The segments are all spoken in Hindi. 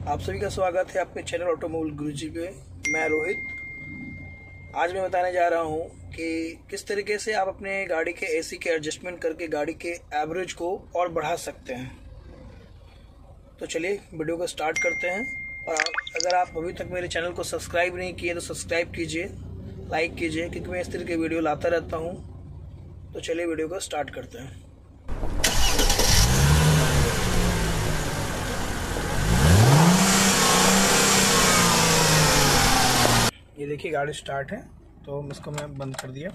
आप सभी का स्वागत है अपने चैनल ऑटोमोबाइल गुरुजी पे। मैं रोहित। आज मैं बताने जा रहा हूँ कि किस तरीके से आप अपने गाड़ी के एसी के एडजस्टमेंट करके गाड़ी के एवरेज को और बढ़ा सकते हैं। तो चलिए वीडियो को स्टार्ट करते हैं। और अगर आप अभी तक मेरे चैनल को सब्सक्राइब नहीं किए तो सब्सक्राइब कीजिए, लाइक कीजिए, क्योंकि मैं इस तरह के वीडियो लाता रहता हूँ। तो चलिए वीडियो को स्टार्ट करते हैं। ये देखिए गाड़ी स्टार्ट है, तो इसको मैं बंद कर दिया।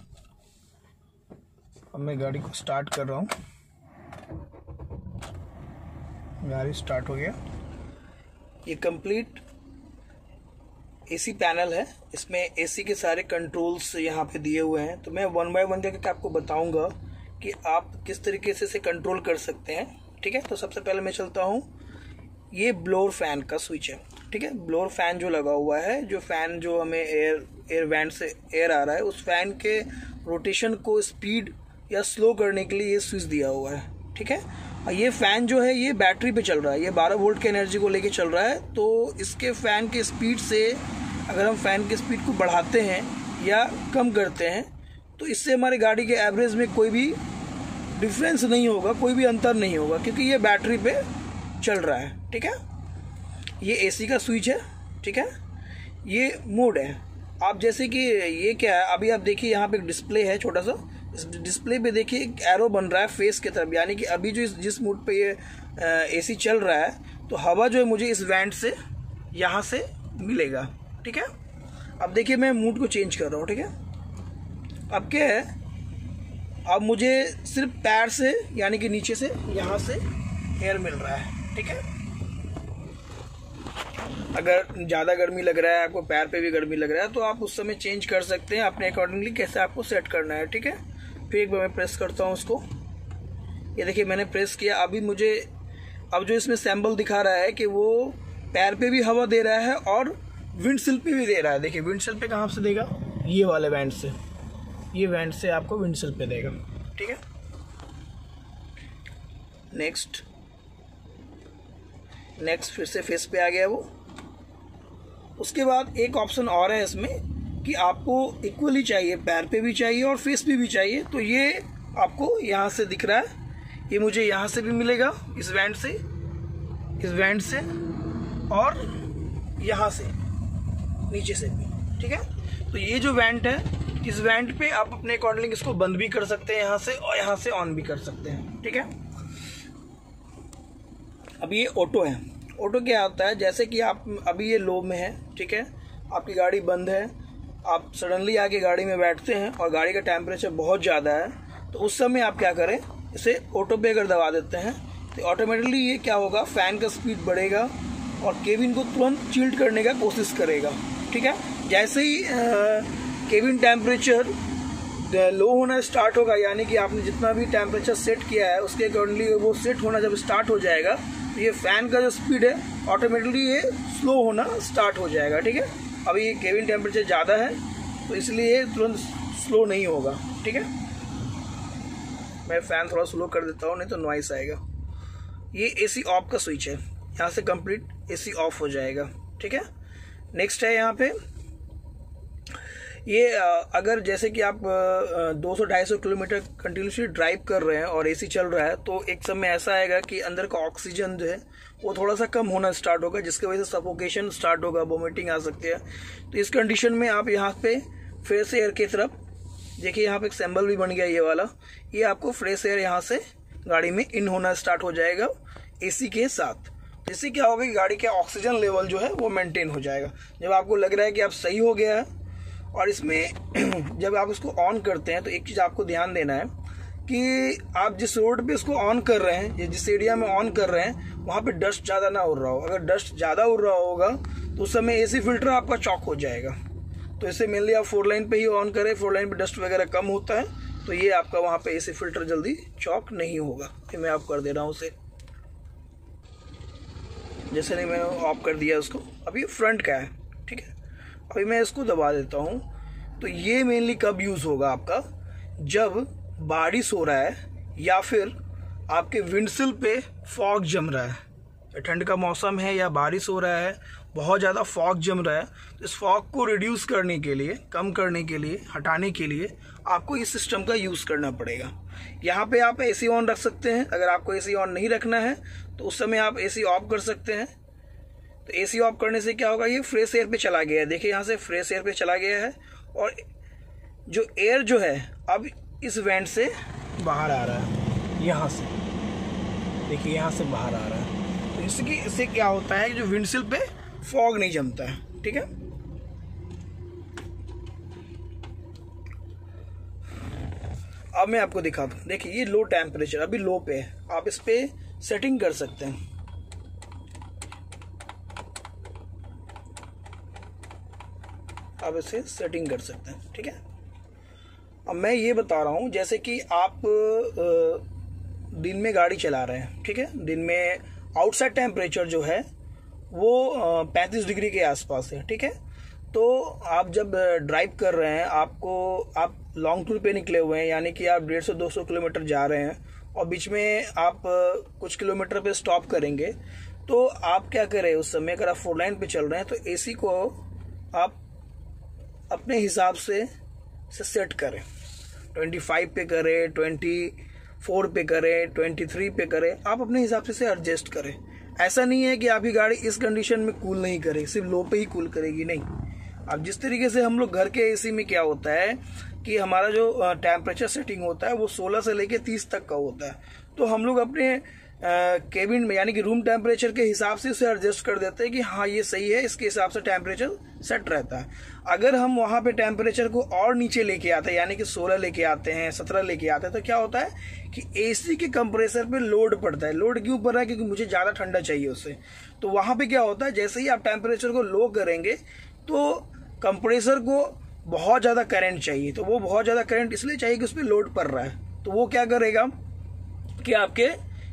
अब मैं गाड़ी को स्टार्ट कर रहा हूँ। गाड़ी स्टार्ट हो गया। ये कंप्लीट एसी पैनल है, इसमें एसी के सारे कंट्रोल्स यहाँ पे दिए हुए हैं। तो मैं वन बाय वन करके आपको बताऊंगा कि आप किस तरीके से इसे कंट्रोल कर सकते हैं। ठीक है, तो सबसे पहले मैं चलता हूँ। ये ब्लोअर फैन का स्विच है। ठीक है, ब्लोअर फैन जो लगा हुआ है, जो फैन जो हमें एयर वेंट से एयर आ रहा है, उस फैन के रोटेशन को स्पीड या स्लो करने के लिए ये स्विच दिया हुआ है। ठीक है, और ये फैन जो है ये बैटरी पे चल रहा है, ये 12 वोल्ट की एनर्जी को लेके चल रहा है। तो इसके फैन के स्पीड से अगर हम फैन की स्पीड को बढ़ाते हैं या कम करते हैं तो इससे हमारी गाड़ी के एवरेज में कोई भी डिफरेंस नहीं होगा, कोई भी अंतर नहीं होगा, क्योंकि ये बैटरी पे चल रहा है। ठीक है, ये एसी का स्विच है। ठीक है, ये मोड है। आप जैसे कि ये क्या है, अभी आप देखिए यहाँ पे एक डिस्प्ले है छोटा सा। इस डिस्प्ले पे देखिए एक एरो बन रहा है फेस की तरफ, यानी कि अभी जो जिस मोड पे ये एसी चल रहा है, तो हवा जो है मुझे इस वेंट से यहाँ से मिलेगा। ठीक है, अब देखिए मैं मूड को चेंज कर रहा हूँ। ठीक है, अब क्या है, अब मुझे सिर्फ पैर से यानी कि नीचे से यहाँ से एयर मिल रहा है। ठीक है, अगर ज़्यादा गर्मी लग रहा है, आपको पैर पे भी गर्मी लग रहा है, तो आप उस समय चेंज कर सकते हैं अपने अकॉर्डिंगली कैसे आपको सेट करना है। ठीक है, फिर एक बार मैं प्रेस करता हूँ उसको। ये देखिए मैंने प्रेस किया। अभी मुझे अब जो इसमें सैम्बल दिखा रहा है कि वो पैर पे भी हवा दे रहा है और विंडशील पे भी दे रहा है। देखिए विंडशील पे कहाँ से देगा, ये वाले वेंट से, ये वेंट से आपको विंडशील पे देगा। ठीक है, नेक्स्ट फिर से फेस पे आ गया वो। उसके बाद एक ऑप्शन और है इसमें कि आपको इक्वली चाहिए, पैर पे भी चाहिए और फेस पे भी चाहिए। तो ये आपको यहाँ से दिख रहा है, ये मुझे यहाँ से भी मिलेगा, इस वेंट से, इस वेंट से, और यहाँ से नीचे से भी। ठीक है, तो ये जो वेंट है, इस वेंट पे आप अपने अकॉर्डिंग इसको बंद भी कर सकते हैं यहाँ से, और यहाँ से ऑन भी कर सकते हैं। ठीक है, अब ये ऑटो है। ऑटो क्या होता है, जैसे कि आप अभी ये लो में है, ठीक है, आपकी गाड़ी बंद है, आप सडनली आके गाड़ी में बैठते हैं और गाड़ी का टेम्परेचर बहुत ज़्यादा है, तो उस समय आप क्या करें, इसे ऑटो पे अगर दबा देते हैं तो ऑटोमेटिकली ये क्या होगा, फ़ैन का स्पीड बढ़ेगा और केबिन को तुरंत चिल्ड करने का कोशिश करेगा। ठीक है, जैसे ही केबिन टेम्परेचर लो होना स्टार्ट होगा, यानी कि आपने जितना भी टेम्परेचर सेट किया है उसके अकॉर्डिंगली वो सेट होना जब स्टार्ट हो जाएगा, तो ये फ़ैन का जो स्पीड है ऑटोमेटिकली ये स्लो होना स्टार्ट हो जाएगा। ठीक है, अभी ये केबिन टेम्परेचर ज़्यादा है तो इसलिए ये तुरंत स्लो नहीं होगा। ठीक है, मैं फ़ैन थोड़ा स्लो कर देता हूँ, नहीं तो नॉइस आएगा। ये एसी ऑफ का स्विच है, यहाँ से कंप्लीट एसी ऑफ हो जाएगा। ठीक है, नेक्स्ट है यहाँ पे ये अगर जैसे कि आप 200-250 किलोमीटर कंटिन्यूसली ड्राइव कर रहे हैं और एसी चल रहा है, तो एक समय ऐसा आएगा कि अंदर का ऑक्सीजन जो है वो थोड़ा सा कम होना स्टार्ट होगा, जिसकी वजह से सफोकेशन स्टार्ट होगा, वोमिटिंग आ सकती है। तो इस कंडीशन में आप यहाँ पे फ्रेश एयर की तरफ देखिए, यहाँ पे एक सिंबल भी बन गया ये वाला, ये आपको फ्रेश एयर यहाँ से गाड़ी में इन होना स्टार्ट हो जाएगा एसी के साथ। इससे क्या होगा कि गाड़ी का ऑक्सीजन लेवल जो है वो मेंटेन हो जाएगा। जब आपको लग रहा है कि आप सही हो गया है, और इसमें जब आप इसको ऑन करते हैं तो एक चीज़ आपको ध्यान देना है कि आप जिस रोड पे इसको ऑन कर रहे हैं, जिस एरिया में ऑन कर रहे हैं, वहाँ पे डस्ट ज़्यादा ना उड़ रहा हो। अगर डस्ट ज़्यादा उड़ रहा होगा तो उस समय एसी फिल्टर आपका चॉक हो जाएगा। तो इसे मेनली आप 4 लाइन पे ही ऑन करें, 4 लाइन पे डस्ट वगैरह कम होता है, तो ये आपका वहाँ पे एसी फिल्टर जल्दी चॉक नहीं होगा। फिर मैं ऑफ कर दे रहा हूँ उसे, जैसे नहीं मैंने ऑफ कर दिया उसको। अभी फ्रंट का है। ठीक है, अभी मैं इसको दबा देता हूँ। तो ये मेनली कब यूज़ होगा आपका, जब बारिश हो रहा है या फिर आपके विंडशील पे फॉग जम रहा है। ठंड का मौसम है या बारिश हो रहा है, बहुत ज़्यादा फॉग जम रहा है, तो इस फॉग को रिड्यूस करने के लिए, कम करने के लिए, हटाने के लिए आपको इस सिस्टम का यूज़ करना पड़ेगा। यहाँ पे आप एसी ऑन रख सकते हैं। अगर आपको एसी ऑन नहीं रखना है तो उस समय आप एसी ऑफ कर सकते हैं। तो एसी ऑफ करने से क्या होगा, ये फ्रेश एयर पे चला गया है। देखिए यहाँ से फ्रेश एयर पे चला गया है और जो एयर जो है अब इस वेंट से बाहर आ रहा है, यहाँ से देखिए, यहाँ से बाहर आ रहा है। तो इससे क्या होता है कि जो विंडशील्ड पे फॉग नहीं जमता है। ठीक है, अब मैं आपको दिखाता हूँ। देखिए ये लो टेम्परेचर अभी लो पे है, आप इस पे सेटिंग कर सकते हैं। आप इसे सेटिंग कर सकते हैं। ठीक है, अब मैं ये बता रहा हूँ, जैसे कि आप दिन में गाड़ी चला रहे हैं। ठीक है, दिन में आउटसाइड टेम्परेचर जो है वो 35 डिग्री के आसपास है। ठीक है, तो आप जब ड्राइव कर रहे हैं, आप लॉन्ग टूर पे निकले हुए हैं, यानी कि आप 150-200 किलोमीटर जा रहे हैं और बीच में आप कुछ किलोमीटर पे स्टॉप करेंगे, तो आप क्या करें उस समय, अगर आप 4 लाइन पे चल रहे हैं तो एसी को आप अपने हिसाब से सेट करें। 25 पे करें, 24 पे करें, 23 पे करें, आप अपने हिसाब से एडजस्ट करें। ऐसा नहीं है कि आपकी गाड़ी इस कंडीशन में कूल नहीं करे, सिर्फ लो पे ही कूल करेगी, नहीं। अब जिस तरीके से हम लोग घर के एसी में क्या होता है कि हमारा जो टेम्परेचर सेटिंग होता है वो 16 से लेके 30 तक का होता है, तो हम लोग अपने केबिन में यानी कि रूम टेम्परेचर के हिसाब से उसे एडजस्ट कर देते हैं कि हाँ ये सही है, इसके हिसाब से टेम्परेचर सेट रहता है। अगर हम वहाँ पे टेम्परेचर को और नीचे लेके आते हैं, यानी कि 16 लेके आते हैं, 17 लेके आते हैं, तो क्या होता है कि एसी के कंप्रेसर पे लोड पड़ता है। लोड क्यों पड़ रहा है, क्योंकि मुझे ज़्यादा ठंडा चाहिए उससे। तो वहाँ पे क्या होता है, जैसे ही आप टेम्परेचर को लो करेंगे तो कंप्रेसर को बहुत ज़्यादा करंट चाहिए। तो वो बहुत ज़्यादा करंट इसलिए चाहिए कि उस पर लोड पड़ रहा है, तो वो क्या करेगा कि आपके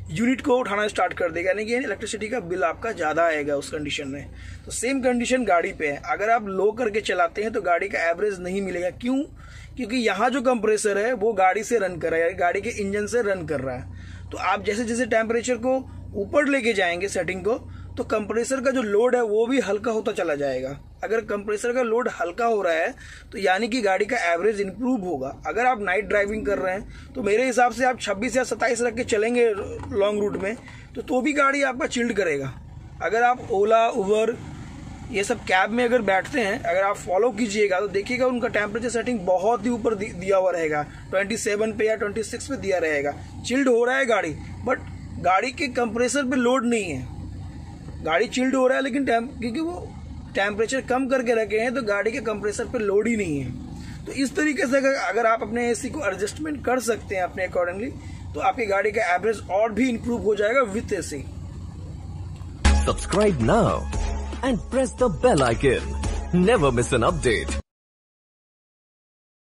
यूनिट को उठाना स्टार्ट कर देगा, यानी कि इलेक्ट्रिसिटी का बिल आपका ज़्यादा आएगा उस कंडीशन में। तो सेम कंडीशन गाड़ी पे है। अगर आप लो करके चलाते हैं तो गाड़ी का एवरेज नहीं मिलेगा। क्यों? क्योंकि यहाँ जो कंप्रेसर है वो गाड़ी से रन कर रहा है, गाड़ी के इंजन से रन कर रहा है। तो आप जैसे जैसे टेम्परेचर को ऊपर लेके जाएंगे सेटिंग को, तो कंप्रेसर का जो लोड है वो भी हल्का होता चला जाएगा। अगर कंप्रेसर का लोड हल्का हो रहा है तो यानी कि गाड़ी का एवरेज इंप्रूव होगा। अगर आप नाइट ड्राइविंग कर रहे हैं तो मेरे हिसाब से आप 26 या 27 रख के चलेंगे लॉन्ग रूट में, तो भी गाड़ी आपका चिल्ड करेगा। अगर आप ओला, उबर, ये सब कैब में अगर बैठते हैं, अगर आप फॉलो कीजिएगा तो देखिएगा उनका टेम्परेचर सेटिंग बहुत ही ऊपर दिया हुआ रहेगा, 27 पे या 26 पे दिया रहेगा। चिल्ड हो रहा है गाड़ी, बट गाड़ी के कंप्रेसर पे लोड नहीं है। गाड़ी चिल्ड हो रहा है लेकिन क्योंकि वो टेम्परेचर कम करके रखे हैं तो गाड़ी के कंप्रेसर पे लोड ही नहीं है। तो इस तरीके से अगर आप अपने एसी को एडजस्टमेंट कर सकते हैं अपने अकॉर्डिंगली, तो आपकी गाड़ी का एवरेज और भी इंप्रूव हो जाएगा with AC. Subscribe now and press the bell icon. Never miss an update.